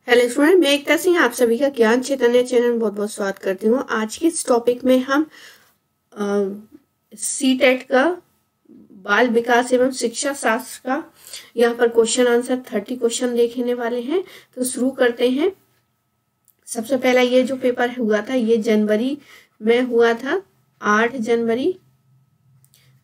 Hello student, मैं एकता सिंह आप सभी का ज्ञान चैतन्य चैनल में बहुत बहुत स्वागत करती हूँ। आज के इस टॉपिक में हम सीटेट का बाल विकास एवं शिक्षा शास्त्र का यहाँ पर क्वेश्चन आंसर 30 क्वेश्चन देखने वाले हैं। तो शुरू करते हैं। सबसे पहला ये जो पेपर हुआ था ये जनवरी में हुआ था, 8 जनवरी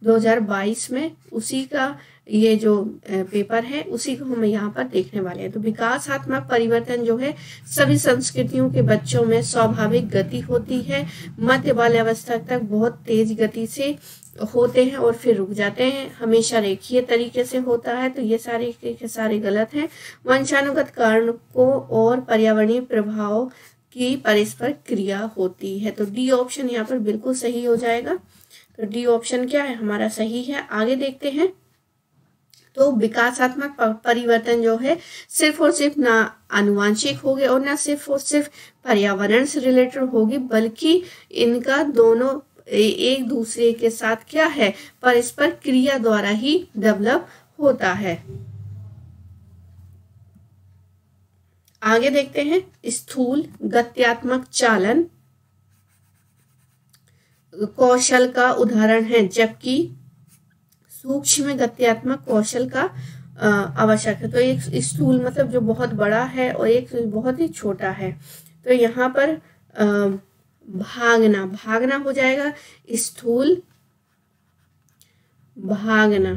2022 में। उसी का ये जो पेपर है उसी को हम यहाँ पर देखने वाले हैं। तो विकासात्मक परिवर्तन जो है सभी संस्कृतियों के बच्चों में स्वाभाविक गति होती है। मध्य बाल्यावस्था तक बहुत तेज गति से होते हैं और फिर रुक जाते हैं। हमेशा रेखीय तरीके से होता है। तो ये सारे के सारे गलत हैं। वंशानुगत कारण को और पर्यावरणीय प्रभाव की परस्पर क्रिया होती है। तो डी ऑप्शन यहाँ पर बिल्कुल सही हो जाएगा। तो डी ऑप्शन क्या है हमारा सही है। आगे देखते हैं। तो विकासात्मक परिवर्तन जो है सिर्फ और सिर्फ ना आनुवांशिक होगी और ना सिर्फ और सिर्फ पर्यावरण से रिलेटेड होगी, बल्कि इनका दोनों एक दूसरे के साथ क्या है परस्पर क्रिया द्वारा ही डेवलप होता है। आगे देखते हैं। स्थूल गत्यात्मक चालन कौशल का उदाहरण है, जबकि सूक्ष्म गत्यात्मक कौशल का आवश्यक है। तो एक स्थूल मतलब जो बहुत बड़ा है और एक बहुत ही छोटा है। तो यहाँ पर भागना हो जाएगा, स्थूल भागना,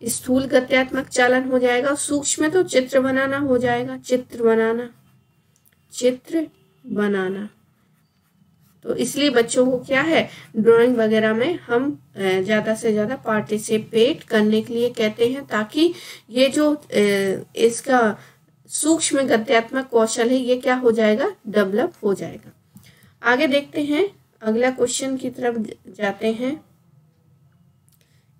स्थूल गत्यात्मक चालन हो जाएगा। सूक्ष्म तो चित्र बनाना हो जाएगा, चित्र बनाना। तो इसलिए बच्चों को क्या है ड्राइंग वगैरह में हम ज़्यादा से ज़्यादा पार्टिसिपेट करने के लिए कहते हैं, ताकि ये जो इसका सूक्ष्म गत्यात्मक कौशल है ये क्या हो जाएगा डेवलप हो जाएगा। आगे देखते हैं, अगला क्वेश्चन की तरफ जाते हैं।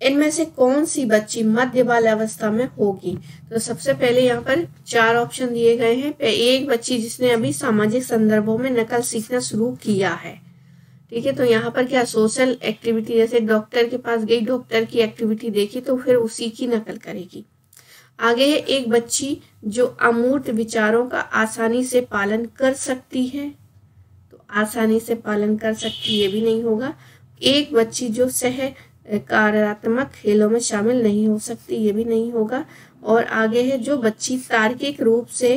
इनमें से कौन सी बच्ची मध्य बाल्यावस्था में होगी? तो सबसे पहले यहाँ पर 4 ऑप्शन दिए गए हैं। एक बच्ची जिसने अभी सामाजिक संदर्भों में नकल सीखना शुरू किया है, ठीक है। तो यहाँ पर क्या सोशल एक्टिविटी, जैसे डॉक्टर के पास गई, डॉक्टर की एक्टिविटी देखी तो फिर उसी की नकल करेगी। आगे है एक बच्ची जो अमूर्त विचारों का आसानी से पालन कर सकती है, तो आसानी से पालन कर सकती ये भी नहीं होगा। एक बच्ची जो कार्यात्मक खेलों में शामिल नहीं हो सकती ये भी नहीं होगा। और आगे है जो बच्ची तार्किक रूप से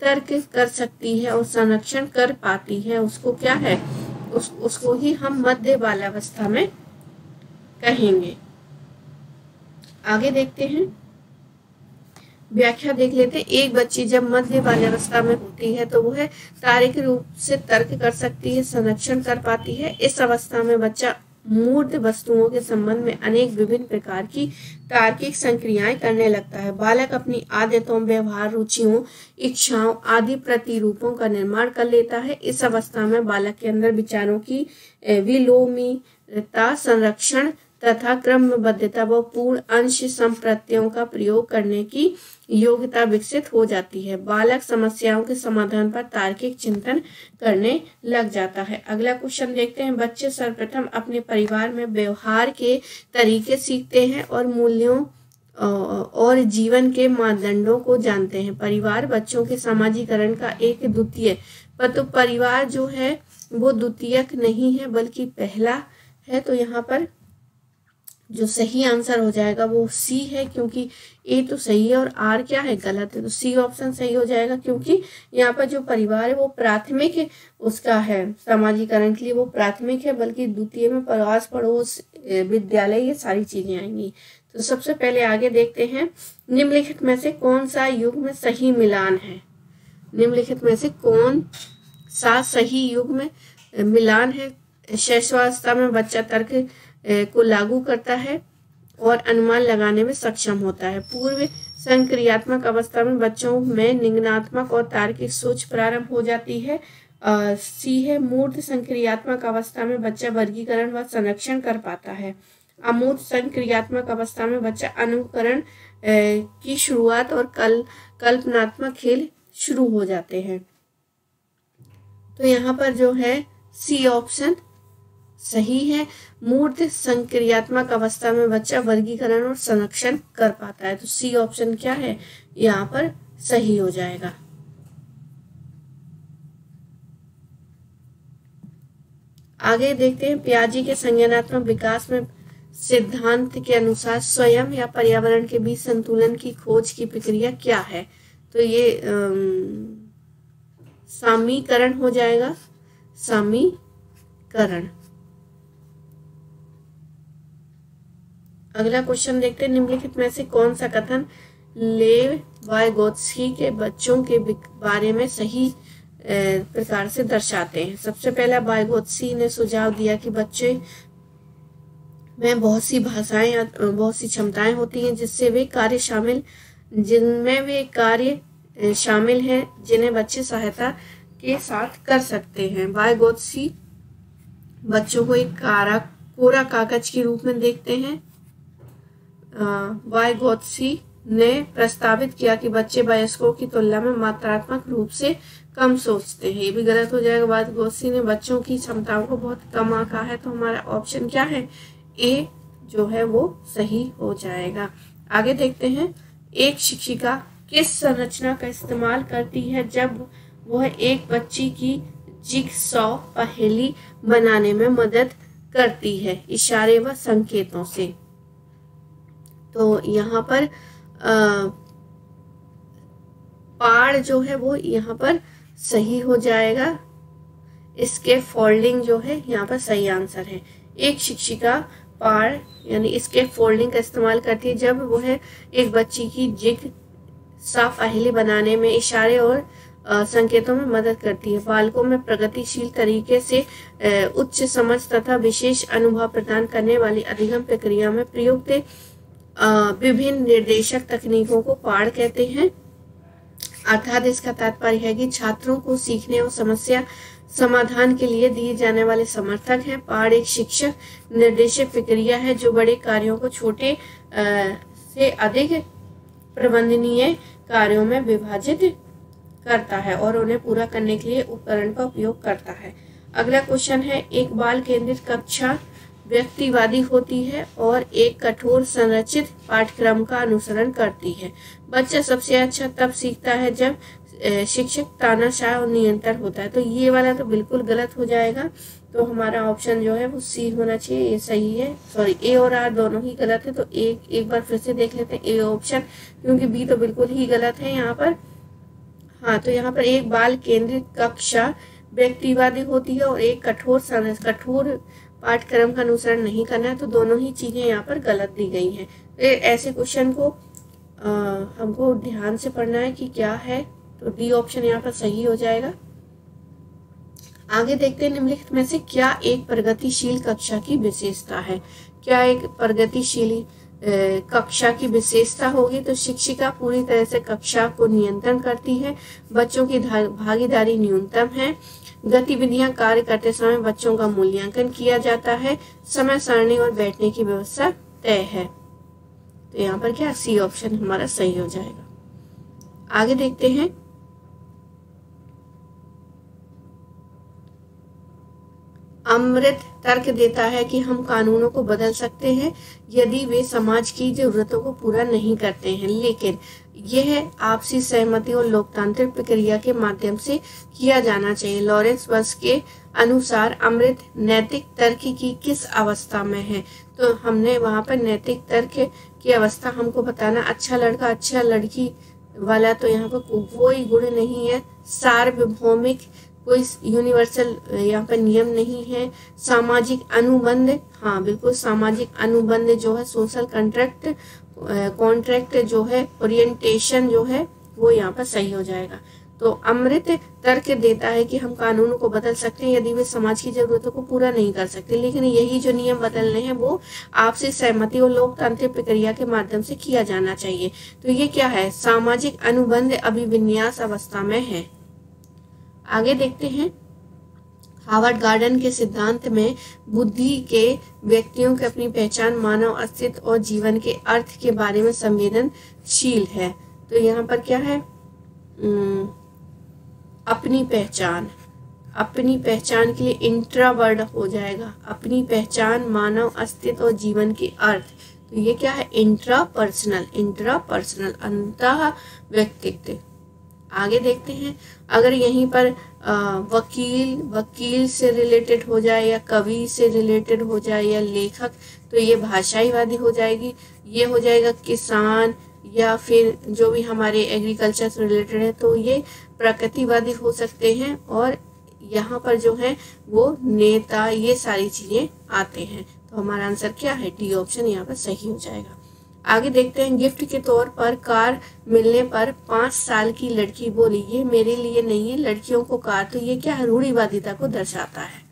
तर्क कर सकती है और संरक्षण कर पाती है, उसको क्या है उसको ही हम मध्य बाल्यावस्था में कहेंगे। आगे देखते हैं, व्याख्या देख लेते हैं। एक बच्ची जब मध्य बाल्यावस्था में होती है तो वो है तार्किक रूप से तर्क कर सकती है, संरक्षण कर पाती है। इस अवस्था में बच्चा मूर्त वस्तुओं के संबंध में अनेक विभिन्न प्रकार की तार्किक संक्रियाएं करने लगता है। बालक अपनी आदतों, व्यवहार, रुचियों, इच्छाओं आदि प्रतिरूपों का निर्माण कर लेता है। इस अवस्था में बालक के अंदर विचारों की विलोमिता, संरक्षण तथा क्रमबद्धता व पूर्ण अंश संप्रत्ययों का प्रयोग करने की योग्यता विकसित हो जाती है। बालक समस्याओं के समाधान पर तार्किक चिंतन करने लग जाता है। अगला क्वेश्चन देखते हैं। बच्चे सर्वप्रथम अपने परिवार में व्यवहार के तरीके सीखते हैं और मूल्यों और जीवन के मानदंडों को जानते हैं। परिवार बच्चों के सामाजिकरण का एक द्वितीय, तो परिवार जो है वो द्वितीयक नहीं है बल्कि पहला है। तो यहाँ पर जो सही आंसर हो जाएगा वो सी है, क्योंकि ए तो सही है और आर क्या है गलत है। तो सी ऑप्शन सही हो जाएगा, क्योंकि यहाँ पर जो परिवार है वो प्राथमिक है, उसका है सामाजिकरण के लिए वो प्राथमिक है, बल्कि द्वितीय में प्रवास, पड़ोस, विद्यालय ये सारी चीजें आएंगी। तो सबसे पहले आगे देखते हैं। निम्नलिखित में से कौन सा युग में सही मिलान है? निम्नलिखित में से कौन सा सही युग में मिलान है? शैशवावस्था में बच्चा तर्क को लागू करता है और अनुमान लगाने में सक्षम होता है। पूर्व संक्रियात्मक अवस्था में बच्चों में निम्नात्मक और तार्किक सोच प्रारंभ हो जाती है। सी है मूर्त संक्रियात्मक अवस्था में बच्चा वर्गीकरण व संरक्षण कर पाता है। अमूर्त संक्रियात्मक अवस्था में बच्चा अनुकरण की शुरुआत और कल्पनात्मक खेल शुरू हो जाते हैं। तो यहाँ पर जो है सी ऑप्शन सही है। मूर्त संक्रियात्मक अवस्था में बच्चा वर्गीकरण और संरक्षण कर पाता है। तो सी ऑप्शन क्या है यहाँ पर सही हो जाएगा। आगे देखते हैं, पियाजे के संज्ञानात्मक विकास में सिद्धांत के अनुसार स्वयं या पर्यावरण के बीच संतुलन की खोज की प्रक्रिया क्या है? तो ये सामीकरण हो जाएगा, सामीकरण। अगला क्वेश्चन देखते हैं, निम्नलिखित में से कौन सा कथन लेव वाइगोत्स्की के बच्चों के बारे में सही प्रकार से दर्शाते हैं? सबसे पहला, वाइगोत्स्की ने सुझाव दिया कि बच्चे में बहुत सी भाषाएं, बहुत सी क्षमताएं होती हैं जिनमें वे कार्य शामिल हैं जिन्हें बच्चे सहायता के साथ कर सकते हैं। वाइगोत्स्की बच्चों को एक कोरा कागज के रूप में देखते हैं। वाइगोत्स्की ने प्रस्तावित किया कि बच्चे वयस्कों की तुलना में मात्रात्मक रूप से कम सोचते हैं। ये भी गलत हो जाएगा। वाइगोत्स्की ने बच्चों की क्षमताओं को बहुत कम आंका है, तो हमारा ऑप्शन क्या है? ए जो है वो सही हो जाएगा। आगे देखते हैं, एक शिक्षिका किस संरचना का इस्तेमाल करती है जब वह एक बच्ची की जिगसॉ पहेली बनाने में मदद करती है? इशारे व संकेतों से। तो यहाँ पर पाड़ जो है वो यहाँ पर सही हो जाएगा। इसके फोल्डिंग जो है यहाँ पर सही आंसर है। एक शिक्षिका पाड़ यानी इसके फोल्डिंग का इस्तेमाल करती है जब वह एक बच्ची की जिगसॉ पहेली बनाने में इशारे और संकेतों में मदद करती है। बालकों में प्रगतिशील तरीके से उच्च समझ तथा विशेष अनुभव प्रदान करने वाली अधिगम प्रक्रिया में प्रयुक्त विभिन्न निर्देशक तकनीकों को पाड़ कहते हैं। अर्थात इसका तात्पर्य है कि छात्रों को सीखने और समस्या समाधान के लिए दिए जाने वाले समर्थक हैं। पाड़ एक शिक्षक निर्देशित प्रक्रिया है जो बड़े कार्यों को छोटे से अधिक प्रबंधनीय कार्यों में विभाजित करता है और उन्हें पूरा करने के लिए उपकरण का उपयोग करता है। अगला क्वेश्चन है, एक बाल केंद्रित कक्षा व्यक्तिवादी होती है और एक कठोर संरचित पाठ्यक्रम का अनुसरण करती है। बच्चा सबसे अच्छा तब सीखता है जब शिक्षक तानाशाह और निरंतर होता है। तो ये वाला तो बिल्कुल गलत हो जाएगा। तो हमारा ऑप्शन जो है वो सी होना चाहिए, ये सही है। सॉरी, ए और आर दोनों ही गलत है। तो एक बार फिर से देख लेते हैं ए ऑप्शन, क्योंकि बी तो बिल्कुल ही गलत है यहाँ पर। हाँ, तो यहाँ पर एक बाल केंद्रित कक्षा व्यक्तिवादी होती है और एक कठोर पाठ्यक्रम का अनुसरण नहीं करना है। तो दोनों ही चीजें यहाँ पर गलत दी गई हैं। ऐसे क्वेश्चन को हमको ध्यान से पढ़ना है कि क्या है। तो डी ऑप्शन यहाँ पर सही हो जाएगा। आगे देखते हैं, निम्नलिखित में से क्या एक प्रगतिशील कक्षा की विशेषता है? क्या एक प्रगतिशील कक्षा की विशेषता होगी? तो शिक्षिका पूरी तरह से कक्षा को नियंत्रण करती है। बच्चों की भागीदारी न्यूनतम है। गतिविधियां कार्य करते समय बच्चों का मूल्यांकन किया जाता है। समय सारणी और बैठने की व्यवस्था तय है। तो यहाँ पर क्या सी ऑप्शन हमारा सही हो जाएगा। आगे देखते हैं, अमृत तर्क देता है कि हम कानूनों को बदल सकते हैं यदि वे समाज की जरूरतों को पूरा नहीं करते हैं, लेकिन यह आपसी सहमति और लोकतांत्रिक प्रक्रिया के माध्यम से किया जाना चाहिए। लॉरेंस बस के अनुसार अमृत नैतिक तर्क की किस अवस्था में है? तो हमने वहां पर नैतिक तर्क की अवस्था हमको बताना, अच्छा लड़का अच्छा लड़की वाला तो यहाँ पर कोई गुण नहीं है। सार्वभौमिक कोई यूनिवर्सल यहाँ पर नियम नहीं है। सामाजिक अनुबंध, हाँ बिल्कुल सामाजिक अनुबंध जो है, सोशल कॉन्ट्रैक्ट जो है, ओरिएंटेशन जो है वो यहाँ पर सही हो जाएगा। तो अमृत तर्क देता है कि हम कानूनों को बदल सकते हैं यदि वे समाज की जरूरतों को पूरा नहीं कर सकते, लेकिन यही जो नियम बदलने हैं वो आपसी सहमति और लोकतांत्रिक प्रक्रिया के माध्यम से किया जाना चाहिए। तो ये क्या है? सामाजिक अनुबंध अभिविन्यास अवस्था में है। आगे देखते हैं, हार्वर्ड गार्डन के सिद्धांत में बुद्धि के व्यक्तियों की अपनी पहचान मानव अस्तित्व और जीवन के अर्थ के बारे में संवेदनशील है। तो यहाँ पर क्या है? अपनी पहचान के लिए इंट्रा वर्ड हो जाएगा। अपनी पहचान, मानव अस्तित्व और जीवन के अर्थ। तो ये क्या है? इंट्रा पर्सनल, अंतः व्यक्तित्व। आगे देखते हैं, अगर यहीं पर वकील से रिलेटेड हो जाए या कवि से रिलेटेड हो जाए या लेखक, तो ये भाषाईवादी हो जाएगी। ये हो जाएगा किसान या फिर जो भी हमारे एग्रीकल्चर से रिलेटेड है तो ये प्रकृतिवादी हो सकते हैं। और यहाँ पर जो है वो नेता, ये सारी चीजें आते हैं। तो हमारा आंसर क्या है, डी ऑप्शन यहाँ पर सही हो जाएगा। आगे देखते हैं, गिफ्ट के तौर पर कार मिलने पर 5 साल की लड़की बोली, ये मेरे लिए नहीं है, लड़कियों को कार। तो ये क्या है, रूढ़िवादिता को दर्शाता है।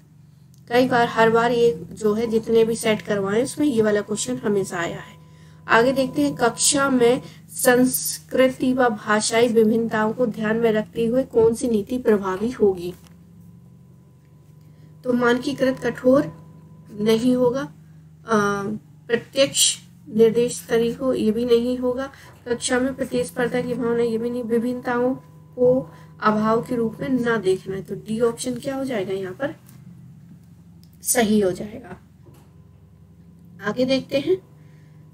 कई बार, हर बार ये जो है जितने भी सेट करवाए उसमें ये वाला क्वेश्चन हमेशा आया है। आगे देखते हैं, कक्षा में संस्कृति व भाषाई विभिन्नताओं को ध्यान में रखते हुए कौन सी नीति प्रभावी होगी। तो मानकीकृत कठोर नहीं होगा, प्रत्यक्ष निर्देश तरीकों ये भी नहीं होगा, कक्षा में प्रतिस्पर्धा की भावना ये भी नहीं, विभिन्नताओं को अभाव के रूप में ना देखना है। तो डी ऑप्शन क्या हो जाएगा, यहाँ पर सही हो जाएगा। आगे देखते हैं,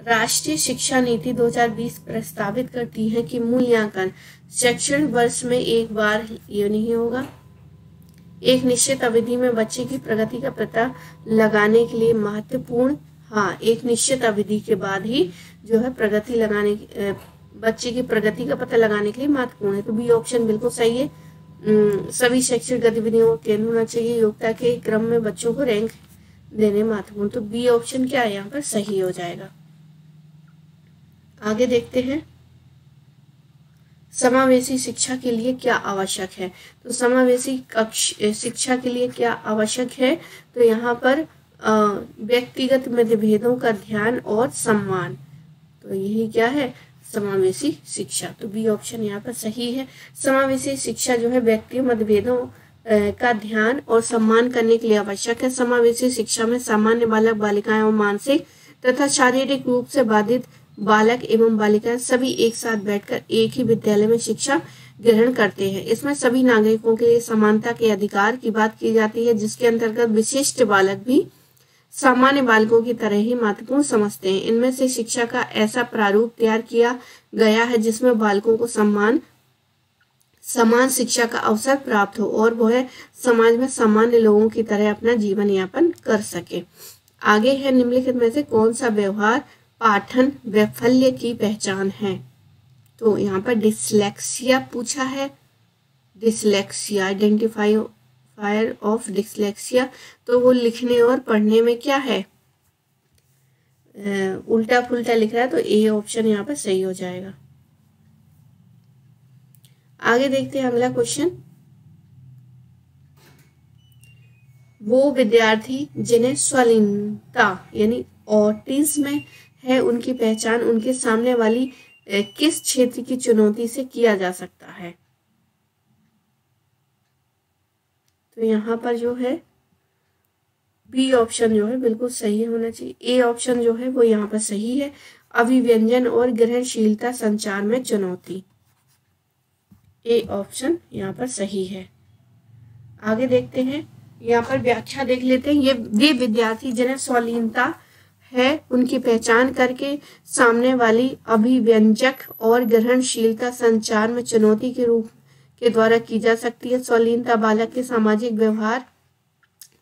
राष्ट्रीय शिक्षा नीति 2020 प्रस्तावित करती है कि मूल्यांकन शैक्षणिक वर्ष में एक बार ये नहीं होगा, एक निश्चित अवधि में बच्चे की प्रगति का पता लगाने के लिए महत्वपूर्ण, हाँ, एक निश्चित अवधि के बाद ही जो है प्रगति लगाने, बच्चे की प्रगति का पता लगाने के लिए महत्वपूर्ण है। तो बी ऑप्शन बिल्कुल सही है। सभी शैक्षणिक गतिविधियों का केंद्र होना चाहिए, योग्यता के क्रम में बच्चों को रैंक देने महत्वपूर्ण। तो बी ऑप्शन क्या है, यहाँ पर सही हो जाएगा। आगे देखते हैं, समावेशी शिक्षा के लिए क्या आवश्यक है। तो समावेशी शिक्षा के लिए क्या आवश्यक है, तो यहाँ पर व्यक्तिगत मतभेदों का ध्यान और सम्मान। तो यही क्या है, समावेशी शिक्षा। तो बी ऑप्शन यहाँ पर सही है। समावेशी शिक्षा जो है व्यक्ति मतभेदों का ध्यान और सम्मान करने के लिए आवश्यक है। समावेशी शिक्षा में सामान्य बालक बालिकाएं और मानसिक तथा शारीरिक रूप से बाधित बालक एवं बालिकाएं सभी एक साथ बैठकर एक ही विद्यालय में शिक्षा ग्रहण करते हैं। इसमें सभी नागरिकों के लिए समानता के अधिकार की बात की जाती है, जिसके अंतर्गत विशिष्ट बालक भी सामान्य बालकों की तरह ही महत्वपूर्ण समझते हैं। इनमें से शिक्षा का ऐसा प्रारूप तैयार किया गया है जिसमें बालकों को समान शिक्षा का अवसर प्राप्त हो और वह समाज में सामान्य लोगों की तरह अपना जीवन यापन कर सके। आगे है, निम्नलिखित में से कौन सा व्यवहार पाठन वैफल्य की पहचान है। तो यहाँ पर डिसलेक्सिया पूछा है, डिसलेक्सिया, आइडेंटिफायर ऑफ डिसलेक्सिया। तो वो लिखने और पढ़ने में क्या है, उल्टा पुल्टा लिख रहा है। तो ए ऑप्शन यहाँ पर सही हो जाएगा। आगे देखते हैं अगला क्वेश्चन, वो विद्यार्थी जिन्हें स्वलीनता यानी ऑटिज्म है उनकी पहचान उनके सामने वाली किस क्षेत्र की चुनौती से किया जा सकता है। तो यहाँ पर जो है बी ऑप्शन जो है बिल्कुल सही होना चाहिए। ए ऑप्शन जो है वो यहाँ पर सही है, अभिव्यंजन और ग्रहणशीलता संचार में चुनौती। ए ऑप्शन यहाँ पर सही है। आगे देखते हैं, यहाँ पर व्याख्या देख लेते हैं। ये विद्यार्थी जिन्हें स्वलीनता है उनकी पहचान करके सामने वाली अभिव्यंजक और ग्रहणशीलता संचार में चुनौती के रूप के द्वारा की जा सकती है। स्वलीनता बालक के सामाजिक व्यवहार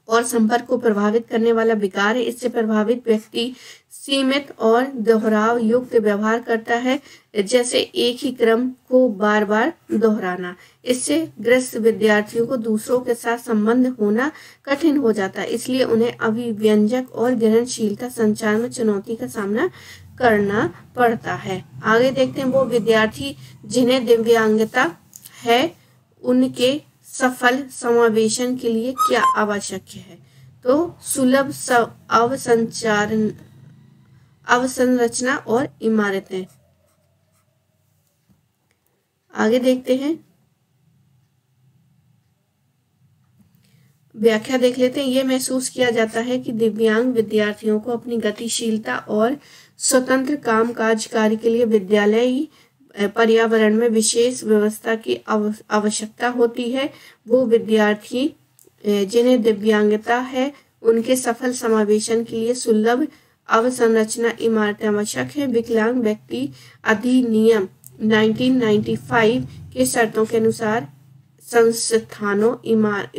और संपर्क को प्रभावित करने वाला विकार है। इससे प्रभावित व्यक्ति सीमित और दोहराव युक्त व्यवहार करता है, जैसे एक ही क्रम को बार बार दोहराना। इससे ग्रस्त विद्यार्थियों को दूसरों के साथ संबंध होना कठिन हो जाता है, इसलिए उन्हें अभिव्यंजक और ग्रहणशीलता संचार में चुनौती का सामना करना पड़ता है। आगे देखते हैं, वो विद्यार्थी जिन्हें दिव्यांगता है उनके सफल समावेशन के लिए क्या आवश्यक है। तो सुलभ अवसंरचना और इमारतें। आगे देखते हैं, व्याख्या देख लेते हैं। यह महसूस किया जाता है कि दिव्यांग विद्यार्थियों को अपनी गतिशीलता और स्वतंत्र कामकाज कार्य के लिए विद्यालयी पर्यावरण में विशेष व्यवस्था की आवश्यकता होती है। वो विद्यार्थी जिन्हें दिव्यांगता है उनके सफल समावेशन के लिए सुलभ अवसंरचना इमारतें आवश्यक है। विकलांग व्यक्ति अधिनियम 1995 की शर्तों के अनुसार संस्थानों,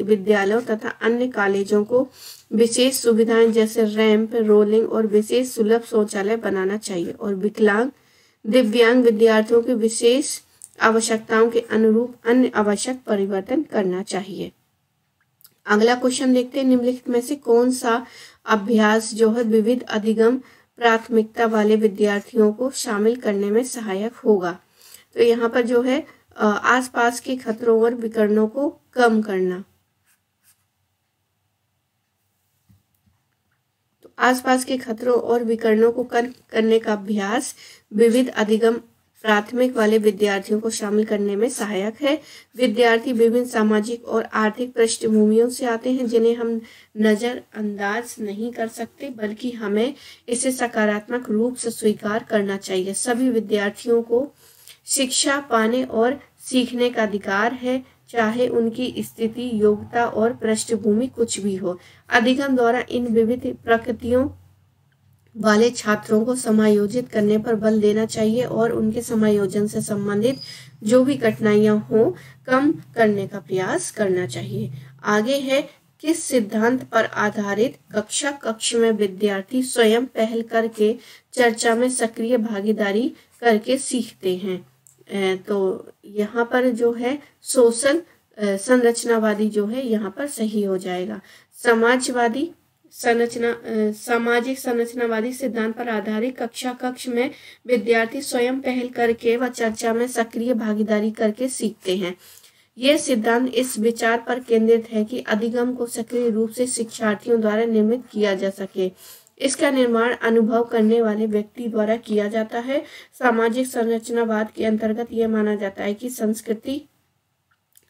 विद्यालयों तथा अन्य कॉलेजों को विशेष सुविधाएं जैसे रैंप, रोलिंग और विशेष सुलभ शौचालय बनाना चाहिए और विकलांग, दिव्यांग विद्यार्थियों की विशेष आवश्यकताओं के अनुरूप अन्य आवश्यक परिवर्तन करना चाहिए। अगला क्वेश्चन देखते हैं, निम्नलिखित में से कौन सा अभ्यास जो है विविध अधिगम प्राथमिकता वाले विद्यार्थियों को शामिल करने में सहायक होगा। तो यहाँ पर जो है आसपास के खतरों और विकर्णों को कम करना। तो आसपास के खतरों और विकर्णों को कम करने का अभ्यास विविध अधिगम प्राथमिक वाले विद्यार्थियों को शामिल करने में सहायक है। विद्यार्थी विभिन्न सामाजिक और आर्थिक पृष्ठभूमियों से आते हैं जिन्हें हम नजरअंदाज नहीं कर सकते, बल्कि हमें इसे सकारात्मक रूप से स्वीकार करना चाहिए। सभी विद्यार्थियों को शिक्षा पाने और सीखने का अधिकार है, चाहे उनकी स्थिति, योग्यता और पृष्ठभूमि कुछ भी हो। अधिगम द्वारा इन विविध प्रकृतियों वाले छात्रों को समायोजित करने पर बल देना चाहिए और उनके समायोजन से संबंधित जो भी कठिनाइयां हो कम करने का प्रयास करना चाहिए। आगे है, किस सिद्धांत पर आधारित कक्ष में विद्यार्थी स्वयं पहल करके चर्चा में सक्रिय भागीदारी करके सीखते हैं। तो यहाँ पर जो है सोशल संरचनावादी जो है यहाँ पर सही हो जाएगा। सामाजिक संरचनावादी सिद्धांत पर आधारित कक्ष में विद्यार्थी स्वयं पहल करके व चर्चा में सक्रिय भागीदारी करके सीखते हैं। यह सिद्धांत इस विचार पर केंद्रित है कि अधिगम को सक्रिय रूप से शिक्षार्थियों द्वारा निर्मित किया जा सके। इसका निर्माण अनुभव करने वाले व्यक्ति द्वारा किया जाता है। सामाजिक संरचनावाद के अंतर्गत यह माना जाता है कि संस्कृति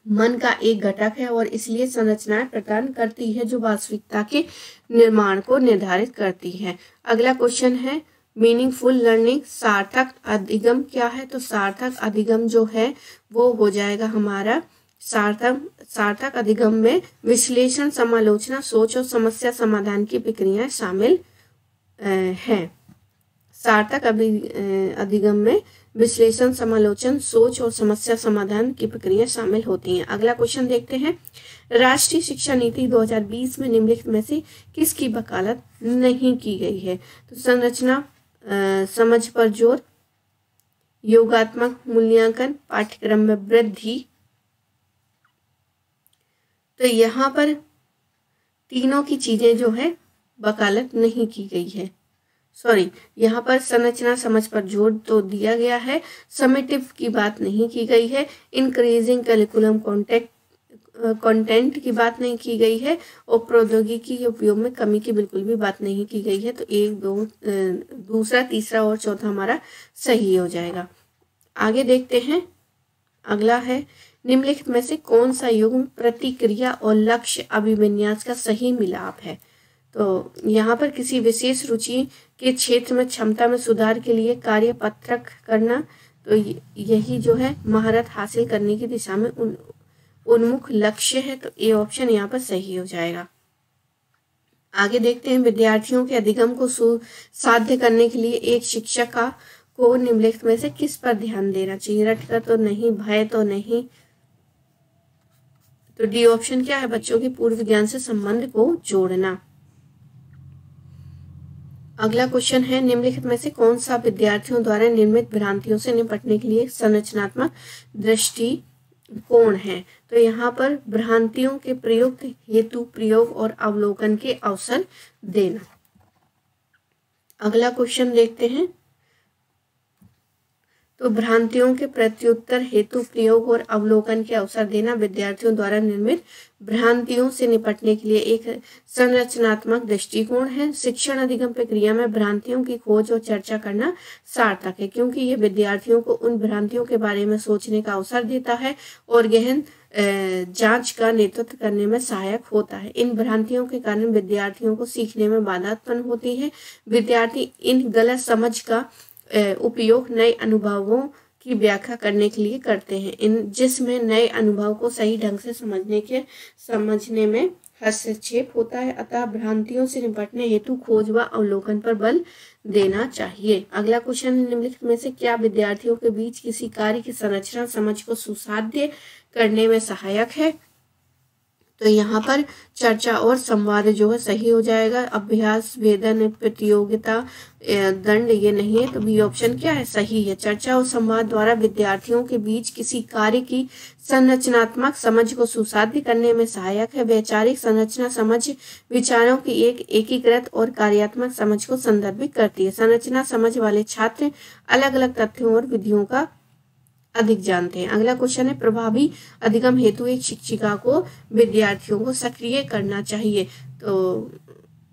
मन का एक घटक है और इसलिए संरचनाएं प्रदान करती है जो वास्तविकता के निर्माण को निर्धारित करती है। अगला क्वेश्चन है, मीनिंगफुल लर्निंग सार्थक अधिगम क्या है? तो सार्थक अधिगम जो है वो हो जाएगा हमारा सार्थक अधिगम में विश्लेषण, समालोचना, सोच और समस्या समाधान की प्रक्रियाएं शामिल हैं। सार्थक अधिगम में विश्लेषण, समालोचन, सोच और समस्या समाधान की प्रक्रिया शामिल होती हैं। अगला क्वेश्चन देखते हैं, राष्ट्रीय शिक्षा नीति 2020 में निम्नलिखित में से किसकी वकालत नहीं की गई है? तो संरचना समझ पर जोर, योगात्मक मूल्यांकन, पाठ्यक्रम में वृद्धि। तो यहाँ पर तीनों की चीजें जो है वकालत नहीं की गई है। यहाँ पर संरचना समझ पर जोर तो दिया गया है, समेटिव की बात नहीं की गई है, इंक्रीजिंग करिकुलम कंटेंट की बात नहीं की गई है और प्रौद्योगिकी के उपयोग में कमी की बिल्कुल भी बात नहीं की गई है। तो दूसरा, तीसरा और चौथा हमारा सही हो जाएगा। आगे देखते हैं, अगला है, निम्नलिखित में से कौन सा युग्म प्रतिक्रिया और लक्ष्य अभिविन्यास का सही मिलाप है? तो यहाँ पर किसी विशेष रुचि के क्षेत्र में क्षमता में सुधार के लिए कार्यपत्रक करना, तो यही जो है महारत हासिल करने की दिशा में उन्मुख लक्ष्य है। तो ए ऑप्शन यहाँ पर सही हो जाएगा। आगे देखते हैं, विद्यार्थियों के अधिगम को साध्य करने के लिए एक शिक्षक को निम्नलिखित में से किस पर ध्यान देना चाहिए? रटकर तो नहीं, भय तो नहीं। तो डी ऑप्शन क्या है? बच्चों के पूर्व ज्ञान से संबंध को जोड़ना। अगला क्वेश्चन है, निम्नलिखित में से कौन सा विद्यार्थियों द्वारा निर्मित भ्रांतियों से निपटने के लिए संरचनात्मक दृष्टिकोण है? तो यहाँ पर भ्रांतियों के प्रयुक्त हेतु, प्रयोग और अवलोकन के अवसर देना। अगला क्वेश्चन देखते हैं, तो भ्रांतियों के प्रत्युत्तर, हेतु, प्रयोग और अवलोकन के अवसर देना विद्यार्थियों द्वारा निर्मित भ्रांतियों से निपटने के लिए एक संरचनात्मक दृष्टिकोण है। शिक्षण अधिगम प्रक्रिया में भ्रांतियों की खोज और चर्चा करना सार्थक है, क्योंकि यह विद्यार्थियों को उन भ्रांतियों के बारे में सोचने का अवसर देता है और गहन जांच का नेतृत्व करने में सहायक होता है। इन भ्रांतियों के कारण विद्यार्थियों को सीखने में बाधा उत्पन्न होती है। विद्यार्थी इन गलत समझ का उपयोग नए अनुभवों की व्याख्या करने के लिए करते हैं, जिसमें नए अनुभव को सही ढंग से समझने में हस्तक्षेप होता है, अतः भ्रांतियों से निपटने हेतु खोज व अवलोकन पर बल देना चाहिए। अगला क्वेश्चन, निम्नलिखित में से क्या विद्यार्थियों के बीच किसी कार्य की संरचना समझ को सुसाध्य करने में सहायक है? तो यहाँ पर चर्चा और संवाद जो है सही हो जाएगा। अभ्यास, वेदन, प्रतियोगिता, दंड ये नहीं है, तो बी ऑप्शन क्या है, सही है। चर्चा और संवाद द्वारा विद्यार्थियों के बीच किसी कार्य की संरचनात्मक समझ को सुसाध्य करने में सहायक है। वैचारिक संरचना समझ विचारों की एक एकीकृत और कार्यात्मक समझ को संदर्भित करती है। संरचना समझ वाले छात्र अलग अलग तथ्यों और विधियों का अधिक जानते हैं। अगला क्वेश्चन है, प्रभावी अधिगम हेतु एक शिक्षिका को विद्यार्थियों को सक्रिय करना चाहिए। तो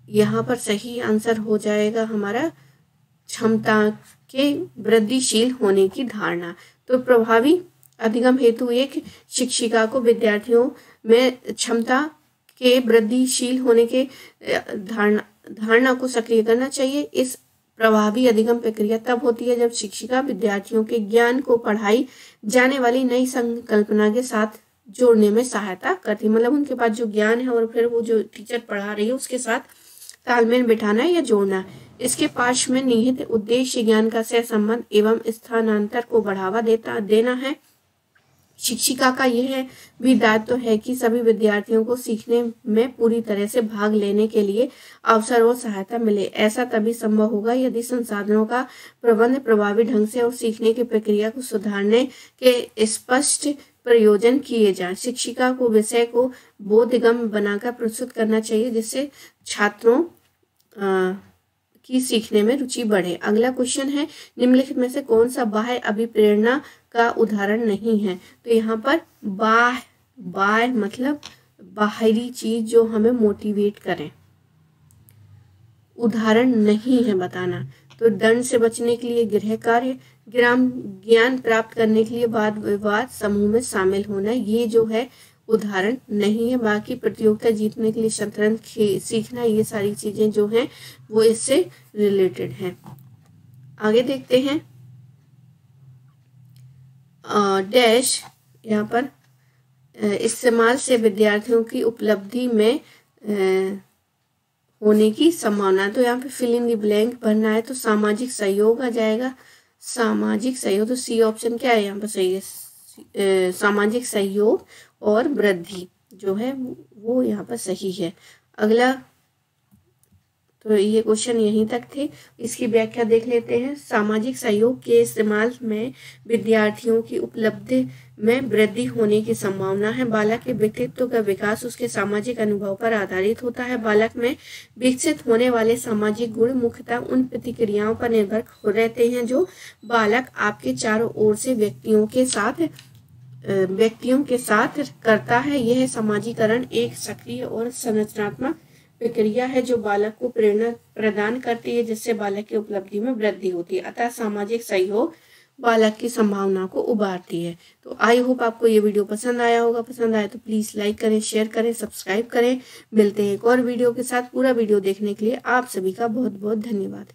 यहाँ पर सही आंसर हो जाएगा हमारा क्षमता के वृद्धिशील होने की धारणा। तो प्रभावी अधिगम हेतु एक शिक्षिका को विद्यार्थियों में क्षमता के वृद्धिशील होने के धारणा को सक्रिय करना चाहिए। इस प्रभावी अधिगम प्रक्रिया तब होती है जब शिक्षिका विद्यार्थियों के ज्ञान को पढ़ाई जाने वाली नई संकल्पना के साथ जोड़ने में सहायता करती है। मतलब उनके पास जो ज्ञान है और फिर वो जो टीचर पढ़ा रही है उसके साथ तालमेल बिठाना या जोड़ना। इसके पार्श्व में निहित उद्देश्य ज्ञान का सहसंबंध एवं स्थानांतर को बढ़ावा देना है। शिक्षिका का यह भी दायित्व है कि सभी विद्यार्थियों को सीखने में पूरी तरह से भाग लेने के लिए अवसर और सहायता मिले। ऐसा तभी संभव होगा यदि संसाधनों का प्रबंध प्रभावी ढंग से और सीखने की प्रक्रिया को सुधारने के स्पष्ट प्रयोजन किए जाएं। शिक्षिका को विषय को बोधगम्य बनाकर प्रस्तुत करना चाहिए जिससे छात्रों की सीखने में रुचि बढ़े। अगला क्वेश्चन है, निम्नलिखित में से कौन सा बाह्य अभिप्रेरणा का उदाहरण नहीं है? तो यहाँ पर बाह्य मतलब बाहरी चीज जो हमें मोटिवेट करें, उदाहरण नहीं है बताना। तो दंड से बचने के लिए गृह कार्य, ज्ञान प्राप्त करने के लिए वाद विवाद समूह में शामिल होना, ये जो है उदाहरण नहीं है। बाकी प्रतियोगिता जीतने के लिए शतरंज सीखना, ये सारी चीजें जो हैं वो इससे रिलेटेड हैं। आगे देखते हैं, डैश यहाँ पर इस्तेमाल से विद्यार्थियों की उपलब्धि में होने की संभावना। तो यहाँ पे फिल इन द ब्लैंक भरना है, तो सामाजिक सहयोग आ जाएगा। सामाजिक सहयोग, तो सी ऑप्शन क्या है यहाँ पर सही है, सामाजिक सहयोग और वृद्धि जो है वो यहाँ पर सही है। अगला, तो ये क्वेश्चन यहीं तक थे, इसकी व्याख्या देख लेते हैं। सामाजिक सहयोग के इस्तेमाल में विद्यार्थियों की उपलब्धि में वृद्धि होने की संभावना है। बालक के व्यक्तित्व का विकास उसके सामाजिक अनुभव पर आधारित होता है। बालक में विकसित होने वाले सामाजिक गुण मुख्यतः उन प्रतिक्रियाओं पर निर्भर रहते हैं जो बालक आपके चारों ओर से व्यक्तियों के साथ करता है। यह समाजीकरण एक सक्रिय और संरचनात्मक प्रक्रिया है जो बालक को प्रेरणा प्रदान करती है जिससे बालक की उपलब्धि में वृद्धि होती है। अतः सामाजिक सहयोग बालक की संभावना को उभारती है। तो आई होप आपको ये वीडियो पसंद आया होगा। पसंद आया तो प्लीज लाइक करें, शेयर करें, सब्सक्राइब करें। मिलते हैं एक और वीडियो के साथ। पूरा वीडियो देखने के लिए आप सभी का बहुत बहुत धन्यवाद।